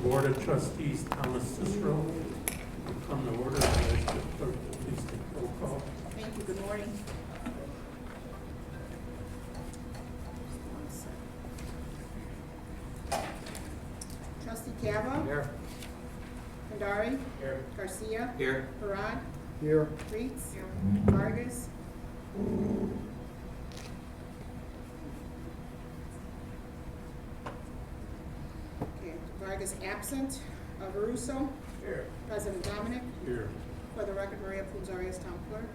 Board of Trustees, Town of Cicero, will come to order. I ask the clerk to please take roll call. Thank you. Good morning. Trustee Cava? Here. Kandari? Here. Garcia? Here. Parad? Here. Reitz? Vargas? Okay, Vargas absent. Varuso? Here. President Dominic? Here. For the record, Maria Punzari is town clerk.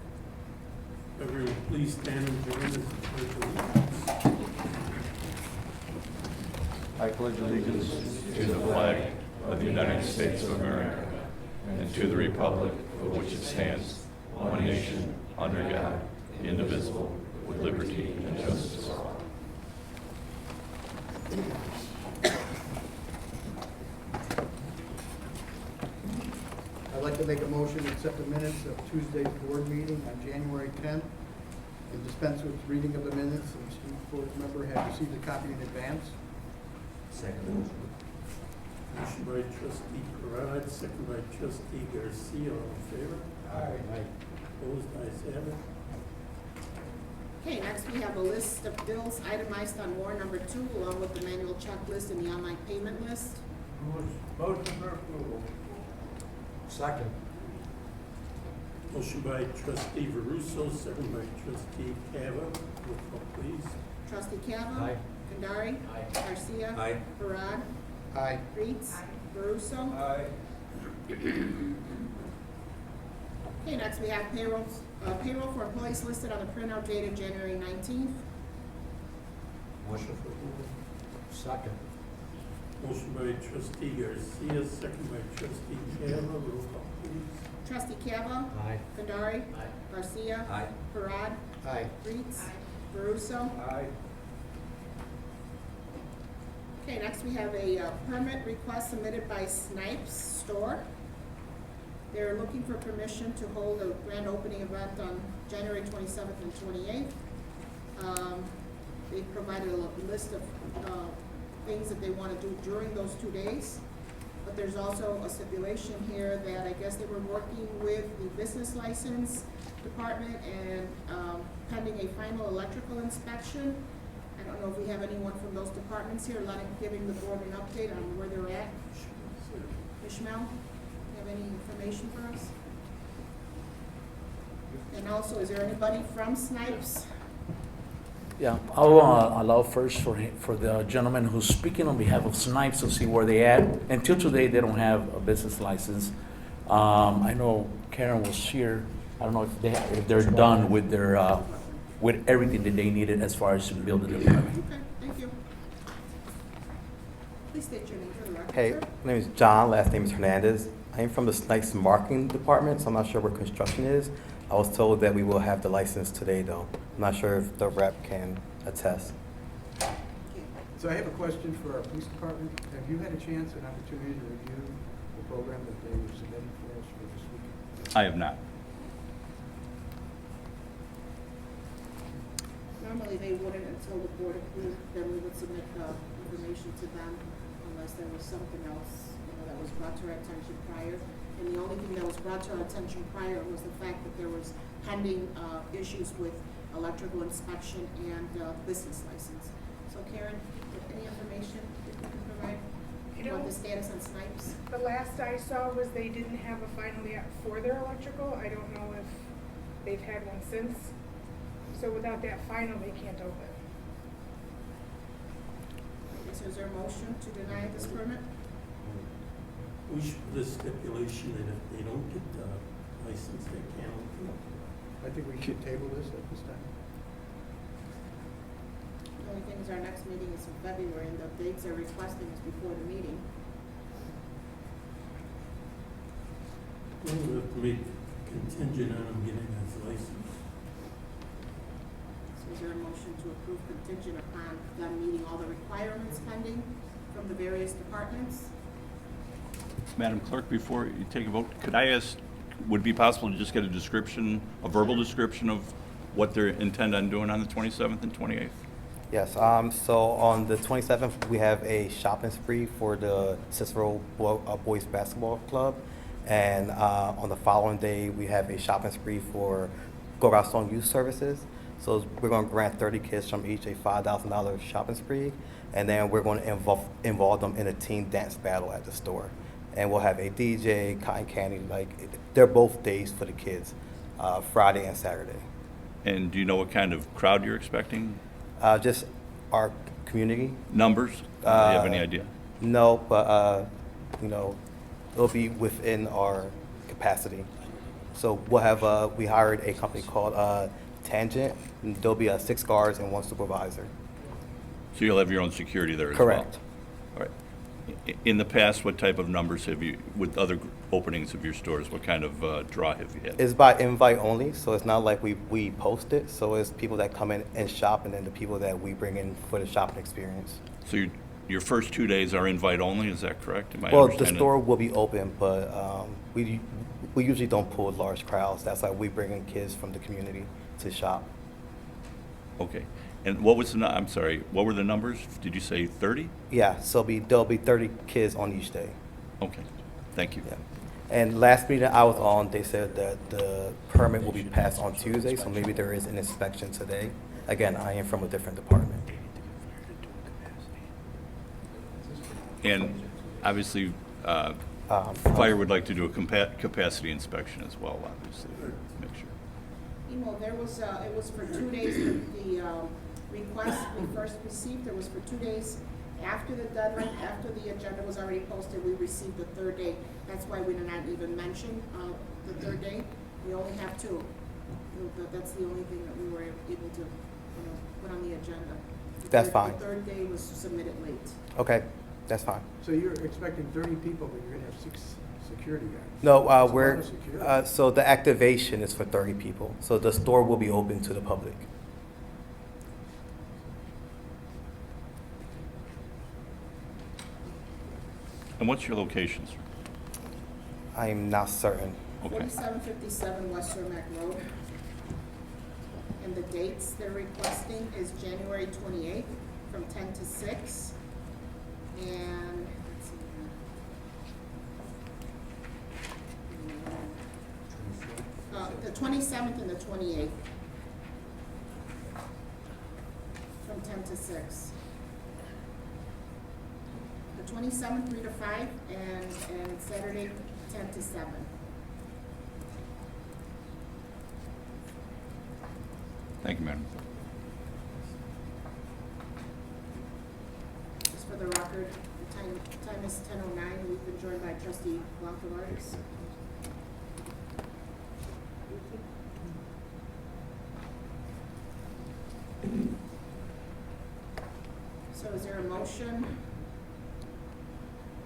Everyone, please stand and join us in the pledge of allegiance. I pledge allegiance to the flag of the United States of America and to the republic for which it stands, one nation, under God, indivisible, with liberty and justice for all. I'd like to make a motion to accept the minutes of Tuesday's board meeting on January 10th and dispense with reading of the minutes, and each board member had received a copy in advance. Second motion. Motion by trustee Parad, second by trustee Garcia. All in favor? Aye. Opposed? Ayes have it. Okay, next we have a list of bills itemized on warrant number 2, along with the manual checklist and the online payment list. Motion for approval. Second. Motion by trustee Varuso, second by trustee Cava. Roll call, please. Trustee Cava? Aye. Kandari? Aye. Garcia? Aye. Parad? Aye. Reitz? Varuso? Aye. Okay, next we have payroll for employees listed on the printout dated January 19th. Motion for approval. Second. Motion by trustee Garcia, second by trustee Cava. Roll call, please. Trustee Cava? Aye. Kandari? Aye. Garcia? Aye. Parad? Aye. Reitz? Varuso? Aye. Okay, next we have a permit request submitted by Snipes Store. They're looking for permission to hold a grand opening event on January 27th and 28th. They provided a list of things that they want to do during those 2 days. But there's also a stipulation here that I guess they were working with the business license department and pending a final electrical inspection. I don't know if we have anyone from those departments here, giving the board an update on where they're at. Ishmael, you have any information for us? And also, is there anybody from Snipes? Yeah, I'll allow first for the gentleman who's speaking on behalf of Snipes to see where they at. Until today, they don't have a business license. I know Karen was here. I don't know if they're done with their with everything that they needed as far as to build the department. Okay, thank you. Please state your name for the record, Hey, sir. my name is John, last name is Hernandez. I am from the Snipes Marketing Department, so I'm not sure where construction is. I was told that we will have the license today, though. I'm not sure if the rep can attest. Okay. So I have a question for our police department. Have you had a chance, an opportunity to review the program that they were submitting for us for this week? I have not. Normally, they wouldn't until the board approved, then we would submit the information to them unless there was something else, that was brought to our attention prior. And the only thing that was brought to our attention prior was the fact that there was pending issues with electrical inspection and business license. So Karen, any information that you can provide about the status on Snipes? The last I saw was they didn't have a final yet for their electrical. I don't know if they've had one since. So without that final, they can't open. So is there a motion to deny this permit? We should put a stipulation that if they don't get the license, they can't open. I think we should table this at this time. The only thing is our next meeting is in February, and the dates they're requesting is before the meeting. Well, we have to make contingent on them getting his license. So is there a motion to approve contingent upon them meeting all the requirements pending from the various departments? Madam Clerk, before you take a vote, could I ask, would it be possible to just get a description, a verbal description of what they intend on doing on the 27th and 28th? Yes, so on the 27th, we have a shopping spree for the Cicero Boys Basketball Club. And on the following day, we have a shopping spree for Go Ralston Youth Services. So we're going to grant 30 kids from each a $5,000 shopping spree. And then we're going to involve them in a team dance battle at the store. And we'll have a DJ, cotton candy, like they're both days for the kids, Friday and Saturday. And do you know what kind of crowd you're expecting? Just our community. Numbers? Do you have any idea? No, but you know, it'll be within our capacity. So we'll have we hired a company called Tangent. And there'll be 6 guards and 1 supervisor. So you'll have your own security there as well? Correct. All right. In the past, what type of numbers have you, with other openings of your stores, what kind of draw have you had? It's by invite only, so it's not like we post it. So it's people that come in and shop, and then the people that we bring in for the shopping experience. So your first 2 days are invite only, is that correct? Am I Well, the understanding? store will be open, but we usually don't pull large crowds. That's why we bring in kids from the community to shop. Okay. And what was I'm sorry, what were the numbers? Did you say 30? Yeah, so there'll be 30 kids on each day. Okay. Thank you. Yeah. And last meeting I was on, they said that the permit will be passed on Tuesday, so maybe there is an inspection today. Again, I am from a different department. And obviously, fire would like to do a capacity inspection as well, obviously, make sure. There was, it was for 2 days, the request we first received, there was for 2 days after the deadline, after the agenda was already posted, we received the 3rd day. That's why we did not even mention the 3rd day. We only have 2. That's the only thing that we were able to, put on the agenda. That's fine. The 3rd day was submitted late. Okay, that's fine. So you're expecting 30 people, but you're gonna have 6 security guards? No, That's a lot we're, of security. so the activation is for 30 people. So the store will be open to the public. And what's your location, sir? I am not certain. Okay. 4757 West Cermak Road. And the dates they're requesting is January 28th from 10 to 6. And, let's see here. The 27th and the 28th. From 10 to 6. The 27th, 3 to 5, and Saturday, 10 to 7. Thank you, madam. Just for the record, the time is 10:09. We've been joined by trustee Blanco-Vargas. So is there a motion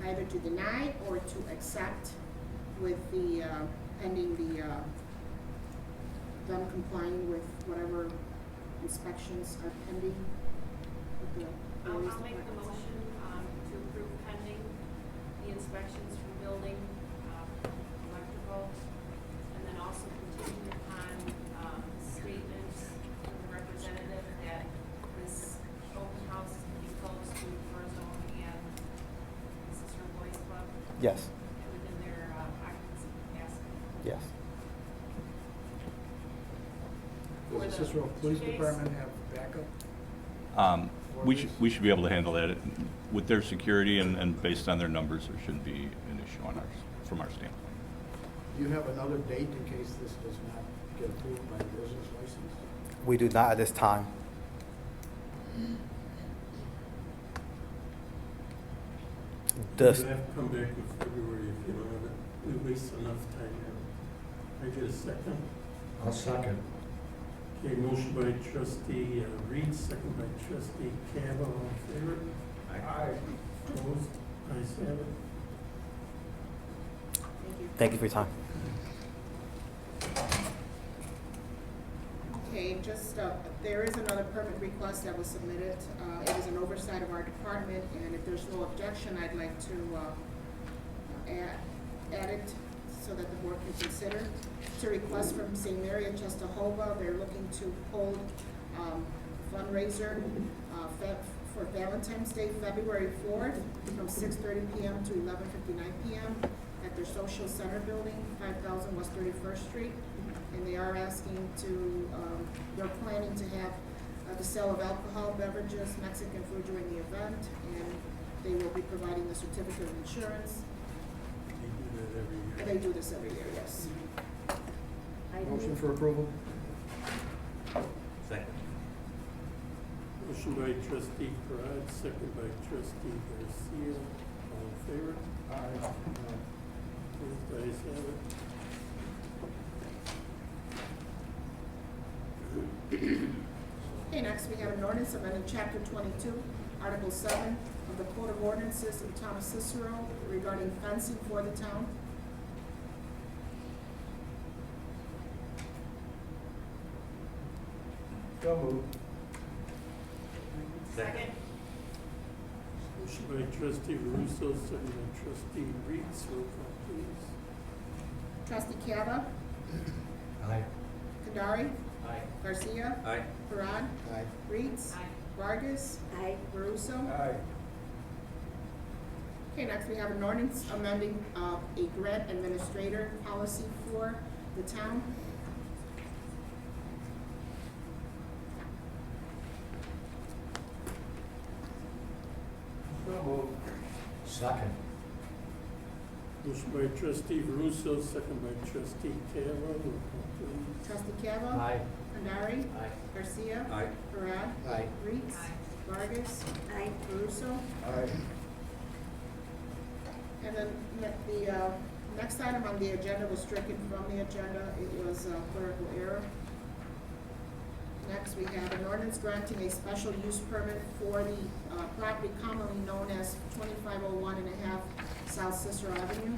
either to deny or to accept with the, pending the, them complying with whatever inspections are pending with the I'll various make the departments? motion to approve pending the inspections from building, electrical, and then also contingent upon statements from the representative that this open house is to be closed to Verizon and Cicero Boys Club Yes, within their occupancy capacity. yes. Does the Cicero Police Department have backup? We should be able to handle that. With their security and based on their numbers, there shouldn't be an issue on ours, from our standpoint. Do you have another date in case this does not get approved by the business license? We do not at this time. You have The, to come back in February if you don't have it. We waste enough time here. I get a second. I'll second. Okay, motion by trustee Reed, second by trustee Campbell, all in favor? Aye. Opposed? Ayes have it. Thank you. thank you for your time. Okay, just, there is another permit request that was submitted. It is an oversight of our department, and if there's no objection, I'd like to add it so that the board can consider. It's a request from St. Mary of Czestochowa. They're looking to hold fundraiser for Valentine's Day, February 4th, from 6:30 p.m. to 11:59 p.m. at their social center building, 5000 West 31st Street. And they are asking to, they're planning to have the sale of alcohol beverages, Mexican food during the event, and they will be providing the certificate of insurance. They do that every year. They do this every year, yes. Motion for approval? Second. Motion by trustee Parad, second by trustee Garcia. All in favor? Aye. Opposed, ayes have it. Okay, next we have an ordinance amending chapter 22, article 7 of the Code of Ordinances of the Town of Cicero regarding fencing for the town. So moved. Second. Motion by trustee Russo, second by trustee Reeds. Roll call, please. Trustee Cava, Aye. Kadari, Aye. Garcia, Aye. Parad, Aye. Reeds, Aye. Vargas, Caruso. Aye. Okay, next we have an ordinance amending a grant administrator policy for the town. So moved. Second. Motion by trustee Russo, second by trustee Taylor. Roll call, please. Trustee Cava. Aye. Kadari, Aye. Garcia, Aye. Parad, Aye. Reeds, Vargas, Caruso. Aye. And then the next item on the agenda was stricken from the agenda. It was a clerical error. Next, we have an ordinance granting a special use permit for the property commonly known as 2501.5 South Cicero Avenue.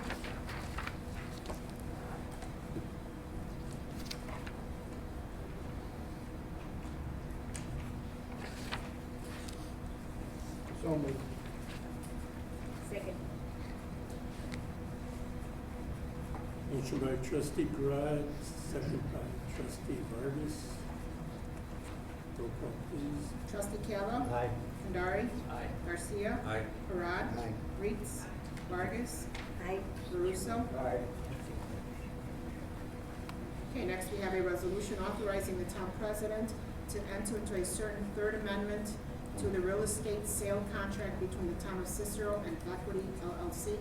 So moved. Second. Motion by trustee Parad, second by trustee Vargas. Roll call, please. Trustee Cava. Aye. Kadari. Aye. Garcia. Aye. Parad. Aye. Reeds. Vargas. Caruso. Aye. Okay, next we have a resolution authorizing the town president to enter into a certain third amendment to the real estate sale contract between the town of Cicero and Equity LLC.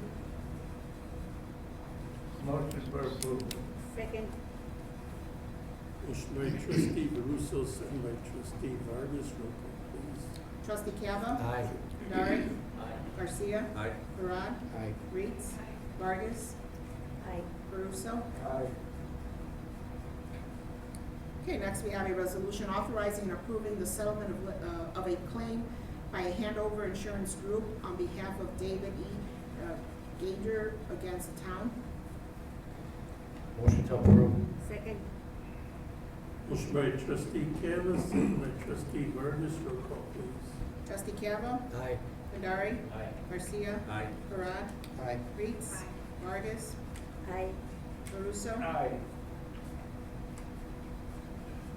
Motion for approval. Second. Motion by trustee Russo, second by trustee Vargas. Roll call, please. Trustee Cava. Aye. Kadari. Aye. Garcia. Aye. Parad. Aye. Reeds. Vargas. Caruso. Aye. Okay, next we have a resolution authorizing and approving the settlement of a claim by a Handover Insurance Group on behalf of David E. Gager against the town. Motion to approve. Second. Motion by trustee Cava, second by trustee Vargas. Roll call, please. Trustee Cava. Aye. Kadari. Aye. Garcia. Aye. Parad. Aye. Reeds. Vargas. Caruso. Aye.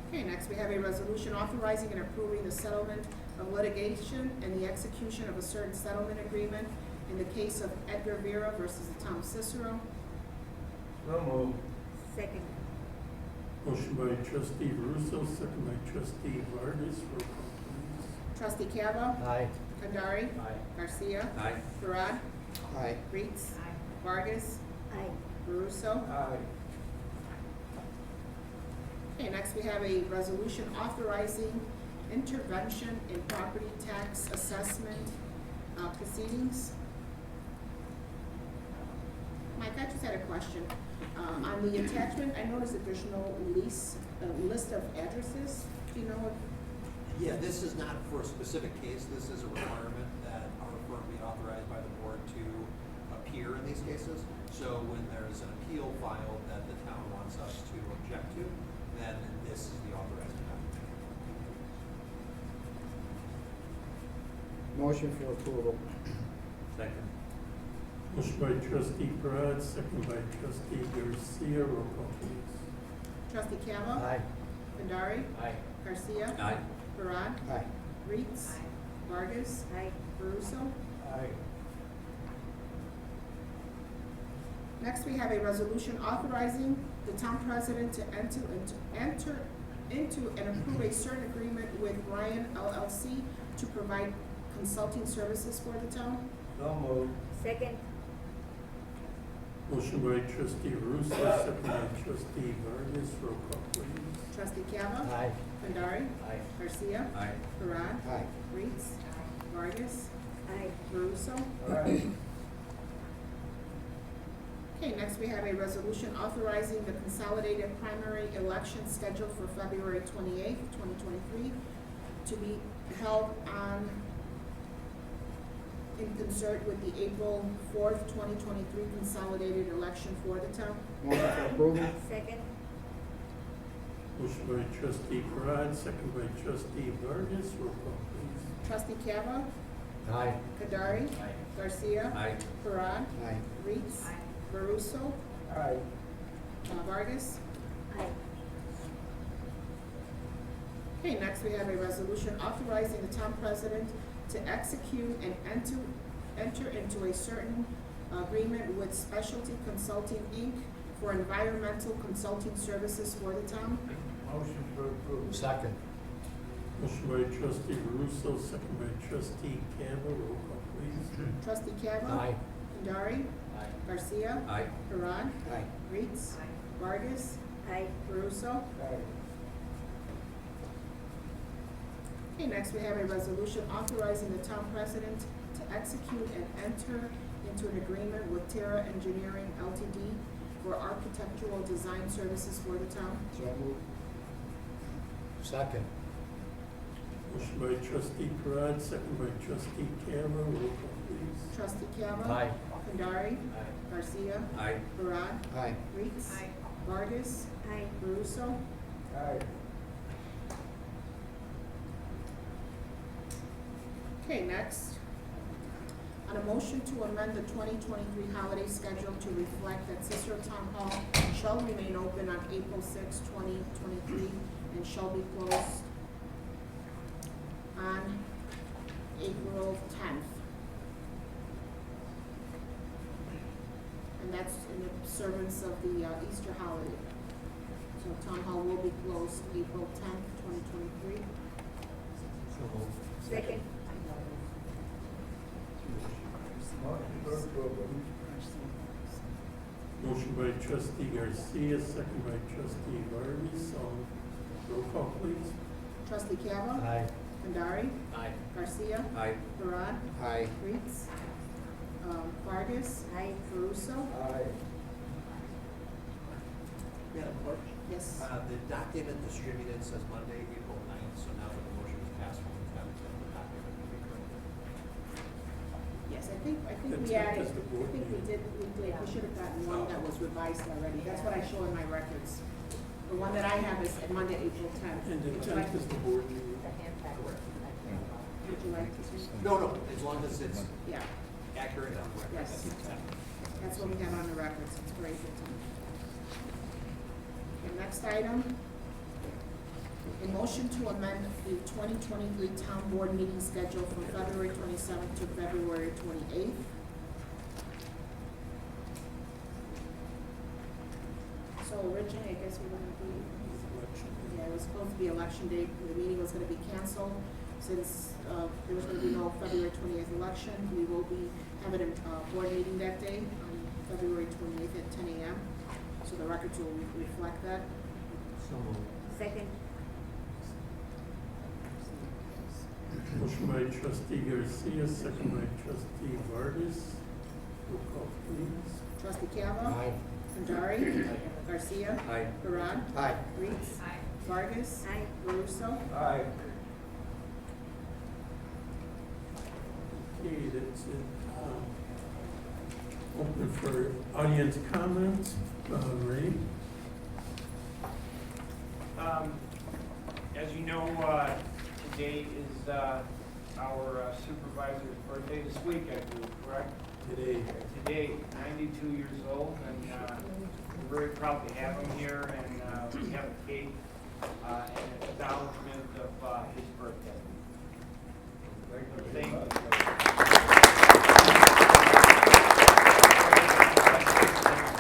Okay, next we have a resolution authorizing and approving the settlement of litigation and the execution of a certain settlement agreement in the case of Edgar Vera versus the town of Cicero. So moved. Second. Motion by trustee Russo, second by trustee Vargas. Roll call, please. Trustee Cava. Aye. Kadari. Aye. Garcia. Aye. Parad. Aye. Reeds. Vargas. Caruso. Aye. Okay, next we have a resolution authorizing intervention in property tax assessment proceedings. Mike, I just had a question. On the attachment, I noticed that there's no list of addresses. Do you know what? Yeah, this is not for a specific case. This is a requirement that our firm be authorized by the board to appear in these cases. So when there's an appeal filed that the town wants us to object to, then this is the authorized document. Motion for approval. Second. Motion by trustee Parad, second by trustee Garcia. Roll call, please. Trustee Cava. Aye. Kadari. Aye. Garcia. Aye. Parad, Aye. Reeds, Vargas, Caruso. Aye. Next, we have a resolution authorizing the town president to enter into and approve a certain agreement with Ryan LLC to provide consulting services for the town. So moved. Second. Motion by trustee Russo, second by trustee Vargas, roll call please. Trustee Cava? Aye. Pandari? Aye. Garcia? Aye. Parad? Aye. Reeds? Vargas? Caruso. Aye. Okay, next we have a resolution authorizing the consolidated primary election scheduled for February 28th, 2023, to be held on, in concert with the April 4th, 2023 consolidated election for the town. Motion for approval. Second. Motion by trustee Parad, second by trustee Vargas, roll call please. Trustee Cava? Aye. Kadari? Aye. Garcia? Aye. Parad? Aye. Reeds? Caruso. Aye. Vargas? Okay, next we have a resolution authorizing the town president to execute and enter into a certain agreement with Specialty Consulting, Inc. for environmental consulting services for the town. Motion for approval. Second. Motion by trustee Russo, second by trustee Campbell, roll call please. Trustee Cava? Aye. Pandari? Aye. Garcia? Aye. Parad? Aye. Reeds? Vargas? Caruso. Aye. Okay, next we have a resolution authorizing the town president to execute and enter into an agreement with Terra Engineering Ltd. for architectural design services for the town. So moved. Second. Motion by trustee Parad, second by trustee Campbell, roll call please. Trustee Cava? Aye. Pandari? Aye. Garcia? Aye. Parad? Aye. Reeds? Vargas? Caruso. Aye. Okay, next. On a motion to amend the 2023 holiday schedule to reflect that Cicero Town Hall shall remain open on April 6, 2023, and shall be closed on April 10th. And that's in observance of the Easter holiday. So Town Hall will be closed April 10th, 2023. So moved. Second. Motion for approval. Motion by trustee Garcia, second by trustee Vargas, roll call please. Trustee Cava? Aye. Pandari? Aye. Garcia? Aye. Parad? Aye. Reeds? Vargas? Caruso? Aye. Madam Clerk? Yes. The document distributed says Monday, April 9th, so now that the motion is passed from the 10th, then the document will be corrected. Yes, I think The we 10th added, is the board I think we meeting. did, we should have gotten one that was revised already. That's what I show in my records. The one that I have is at Monday, April 10th. And the Would you like 10th is the board meeting. Correct. Would you like to see? No, as long as it's Yeah, accurate on record. Yes. that's the 10th. that's what we have on the records. It's very good. Okay, next item. A motion to amend the 2023 town board meeting schedule from February 27th to February 28th. So originally, I guess we were gonna be, yeah, it was supposed to be election day, the meeting was gonna be canceled. Since, there was gonna be no February 28th election, we will be having a board meeting that day, on February 28th at 10 a.m. So the records will reflect that. So moved. Second. Motion by trustee Garcia, second by trustee Vargas, roll call please. Trustee Cava? Aye. Pandari? Garcia? Aye. Parad? Aye. Reeds? Vargas? Caruso? Aye. Okay, that's it. Open for audience comments. Ray? As you know, today is our supervisor's birthday this week, I believe, correct? Today, 92 years old, and we're very proud to have him here, and we have a cake and acknowledgement of his birthday. Thank you.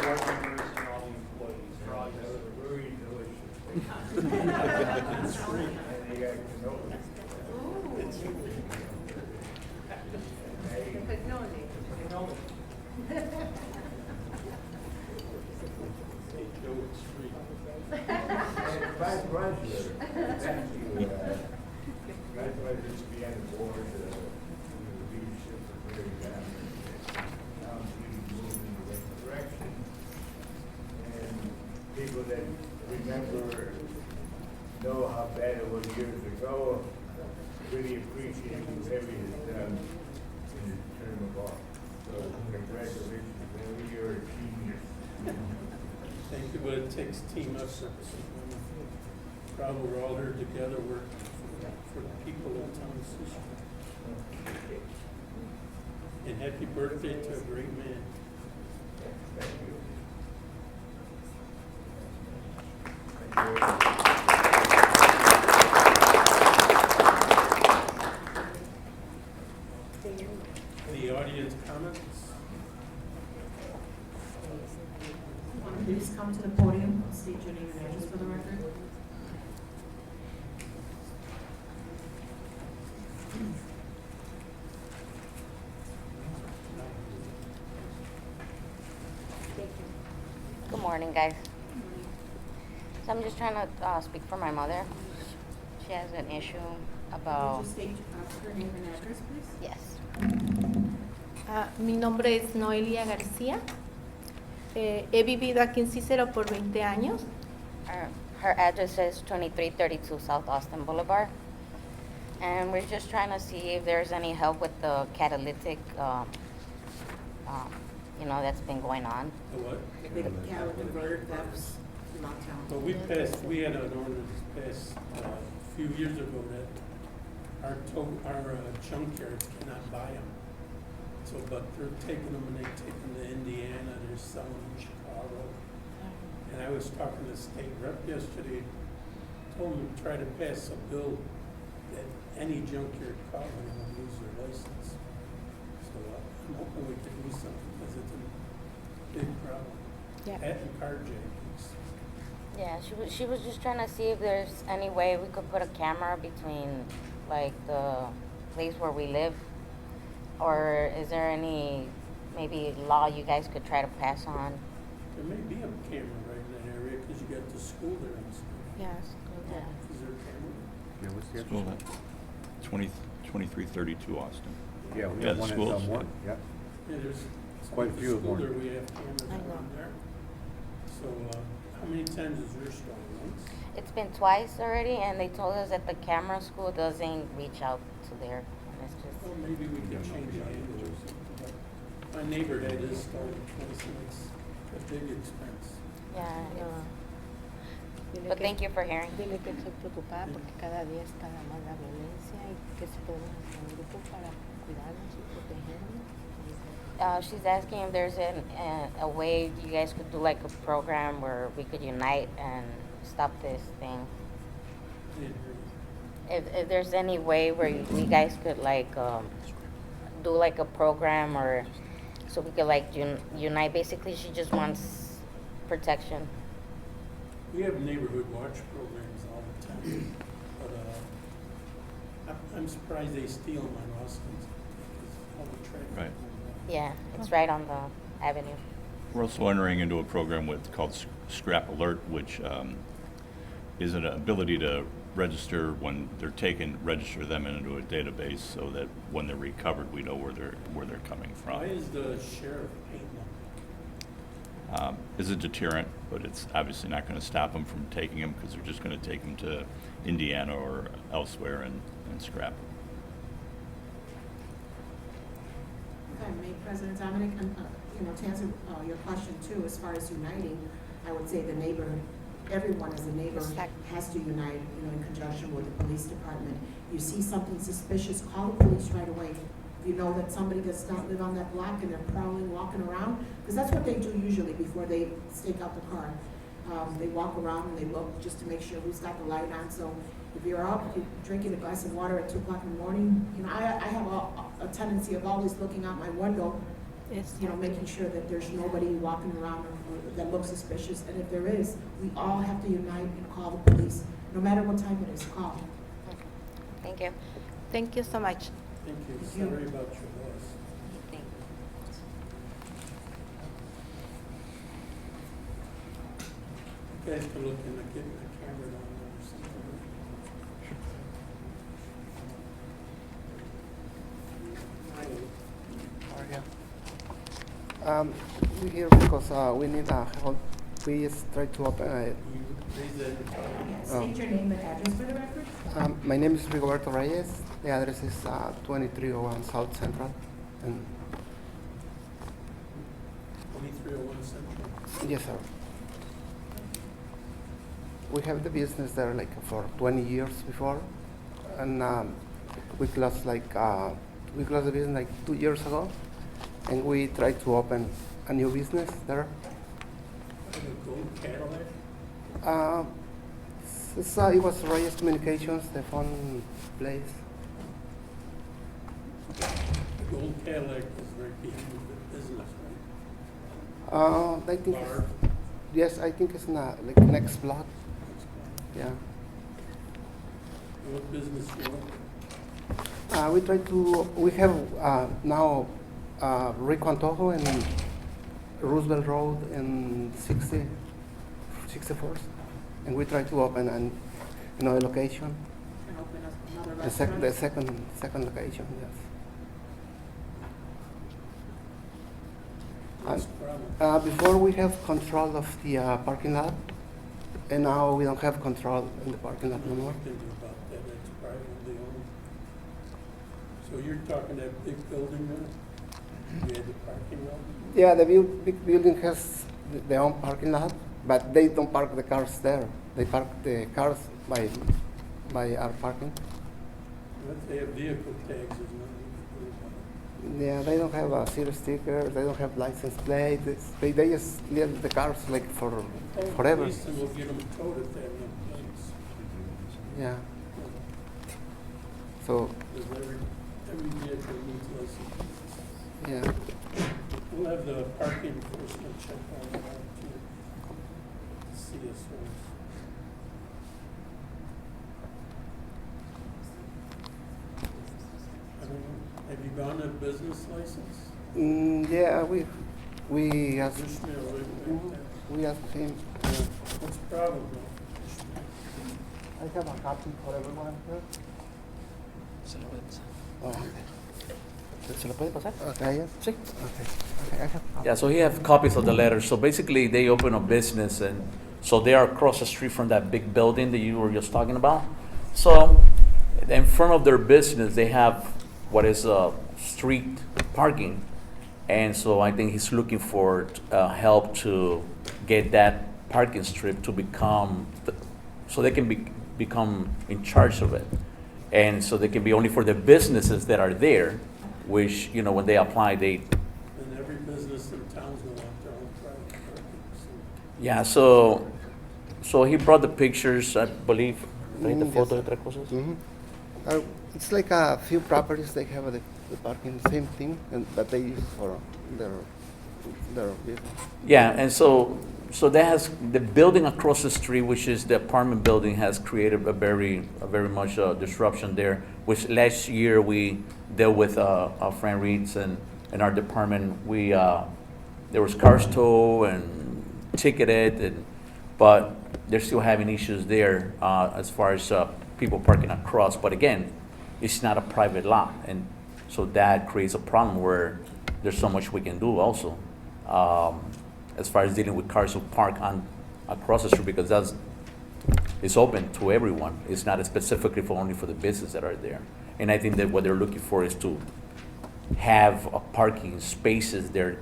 Board members and all the employees for all your service. Very delicious. It's free. And they got cannoli. Hey, Joe, it's free. And vice president, thank you, vice president to be on the board, the leadership is very down. Now we move in the right direction. And people that remember, know how bad it was years ago, really appreciate what Harry has done in his term of office. So congratulations, Harry, you're a genius. Thank you, but it takes team effort. I'm proud we're all here together working for the people of Town of Cicero. And happy birthday to a great man. Thank you. Thank you. Any audience comments? Please come to the podium, state your name and address for the record. Good morning, guys. So I'm just trying to speak for my mother. She has an issue about... Would you state her name and address, please? Yes. Mi nombre es Noelia García. He vivido aquí en Cicero por 20 años. Her address is 2332 South Austin Boulevard. And we're just trying to see if there's any help with the catalytic, that's been going on. The what? The catalytic converter thefts throughout town. Well, we had an ordinance passed a few years ago that our junkyards cannot buy them. So, but they're taking them and they take them to Indiana, they're selling them in Chicago. And I was talking to the state rep yesterday, told them to try to pass a bill that any junkyard caught one will lose their license. So I'm hoping we can do something because it's a big problem. Yeah. That and carjackings. Yeah, she was just trying to see if there's any way we could put a camera between, like, the place where we live. Or is there any, maybe law you guys could try to pass on? There may be a camera right in that area because you got the school there and stuff. Yes. Yeah. Is there a camera? Yeah, what's the School address? at 2332 Austin. Yeah, we Yeah, have the one in schools. Elmore, yeah. Yeah, there's. Quite a the few of school them. there, we have cameras I know. around there. So, how many times is your store? Once? It's been twice already, and they told us that the camera school doesn't reach out to there. And it's just... Well, maybe we can change the angle or something. But my neighbor had his started twice and it's a big expense. Yeah, Dile but que- thank you for hearing. Dile que estoy preocupada porque cada día está más la violencia y que si podemos hacer un grupo para cuidarnos y protegernos. She's asking if there's a way you guys could do like a program where we could unite and stop this thing. If there's any way where you guys could like do like a program or so we could like unite. Basically, she just wants protection. We have neighborhood watch programs all the time, but I'm surprised they steal them on Austin's because all the traffic. Right. Yeah, it's right on the avenue. We're also entering into a program called Scrap Alert, which is an ability to register when they're taken, register them into a database so that when they're recovered, we know where they're coming from. Why is the sheriff painting them? Is a deterrent, but it's obviously not going to stop them from taking them because they're just going to take them to Indiana or elsewhere and scrap them. If I may, President Dominic, to answer your question too, as far as uniting, I would say the neighborhood, everyone as a neighbor has to unite, in conjunction with the police department. You see something suspicious, call the police right away. You know that somebody does not live on that block and they're prowling, walking around, because that's what they do usually before they stake out the car. They walk around and they look just to make sure who's got the light on. So if you're out drinking a glass of water at 2 o'clock in the morning, you know, I have a tendency of always looking out my window, you know, making sure that there's nobody walking around or that looks suspicious. And if there is, we all have to unite and call the police, no matter what time it is, call. Thank you. Thank you so much. Thank you. Thank you. Sorry about your loss. Thank You guys can look in the, getting the camera down there or something. We're here because we need help. We just try to open You raise that. State your name and address for the record. my name is Rigoberto Reyes. The address is 2301 South Central. And 2301 Central. yes, sir. We have the business there like for 20 years before, and we closed the business like 2 years ago, and we tried to open a new business there. A gold Cadillac. It was Reyes Communications, the phone place. The gold Cadillac is right behind the business, right? I think Bar. yes, I think it's not like next block. Yeah. What business you want? We have now Rico Antojo and Roosevelt Road and 64th, and we try to open a location. And open up another The restaurant. second location, yes. What's the problem? Before we have control of the parking lot, and now we don't have control in the parking lot no more. What can do about that? It's privately owned. So you're talking that big building there? You had the parking lot? Yeah, the big building has their own parking lot, but they don't park the cars there. They park the cars by our parking. If they have vehicle tags, there's nothing you can do about it. Yeah, they don't have a serial sticker. They don't have license plate. They just leave the cars like forever. Police will get them towed if they have no plates. Yeah. So Because every vehicle needs license. yeah. We'll have the parking enforcement check on that too. See us first. I don't know. Have you gotten a business license? Yeah, we asked Ishmael, right there. we asked him. What's the problem though? I have a copy for everyone here. ¿Se lo puede pasar? Okay, yes. Sí. Okay, I have. Yeah, so he have copies of the letter. So basically, they open a business, and so they are across the street from that big building that you were just talking about. So in front of their business, they have what is street parking, and so I think he's looking for help to get that parking strip to become, so they can become in charge of it, and so they can be only for the businesses that are there, which when they apply, they. And every business in town's gonna have their own private parking, so. Yeah, so he brought the pictures, I believe, right, the Yes, photo, sir. otras cosas. It's like a few properties they have the parking, same thing, but they use for their business. Yeah, and so that has, the building across the street, which is the apartment building, has created a very much disruption there, which last year we dealt with our friend Reeds and our department. There was cars towed and ticketed, but they're still having issues there as far as people parking across. But again, it's not a private lot, and so that creates a problem where there's so much we can do also, as far as dealing with cars who park across the street, because it's open to everyone. It's not specifically only for the businesses that are there. And I think that what they're looking for is to have parking spaces there,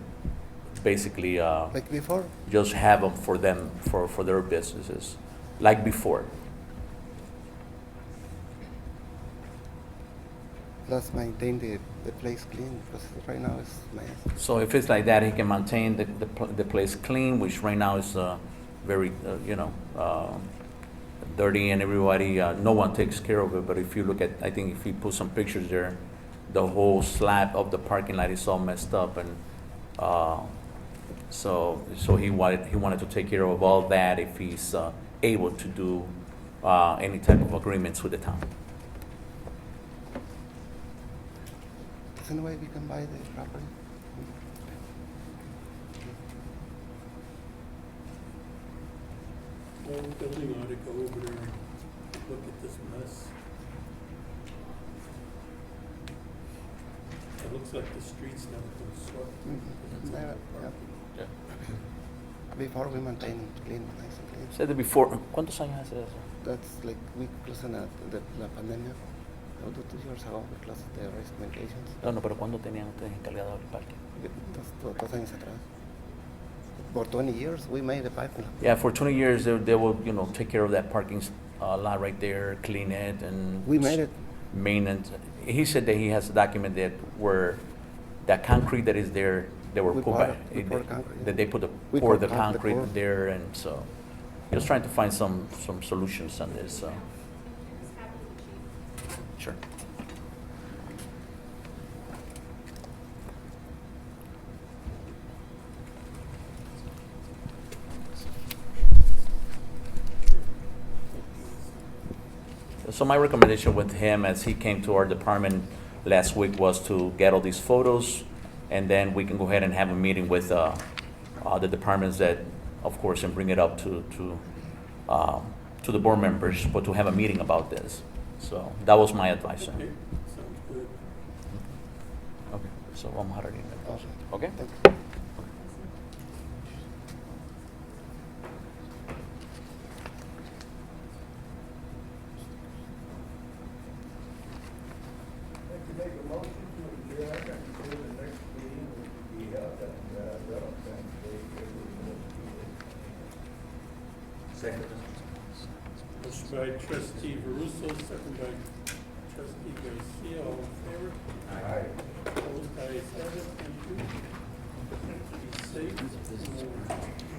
basically. Like before? Just have them for their businesses, like before. Plus maintain the place clean, because right now it's nice. So if it's like that, he can maintain the place clean, which right now is very, dirty, and everybody, no one takes care of it. But if you look at, I think if you put some pictures there, the whole slab of the parking lot is all messed up, and so he wanted to take care of all that if he's able to do any type of agreements with the town. Is there any way we can buy the property? Well, the building ought to go over there and look at this mess. It looks like the streets never been swept. It's all Never, parking. Before we maintain clean, nice and clean. Said before, ¿cuántos años hace eso? That's like we closed la pandemia. About 2 years ago, we closed the recommendations. No, pero ¿cuándo tenían ustedes encargado el parque? 2 años atrás. For 20 years, we made the parking lot. Yeah, for 20 years, they will, take care of that parking lot right there, clean it, and We made it. maintenance. He said that he has a document that where that concrete that is there, they were We put poured back. it. We poured concrete, yeah. That they We poured the poured the concrete core. there, and so he was trying to find some solutions on this. So Just happy with the chief. sure. So my recommendation with him, as he came to our department last week, was to get all these photos, and then we can go ahead and have a meeting with the departments that, of course, and bring it up to the board members, but to have a meeting about this. So that was my advice. Okay, sounds good. Okay, so vamos a reunir. Awesome. Okay? Thank you. I'd like to make a motion to adjourn until the next meeting, which will be held at Valentine's Day, February 14th. Second. Motion by trustee Veruso, second by trustee Garcia, all in favor? Aye. Opposed, ayes have it, thank you. Be safe.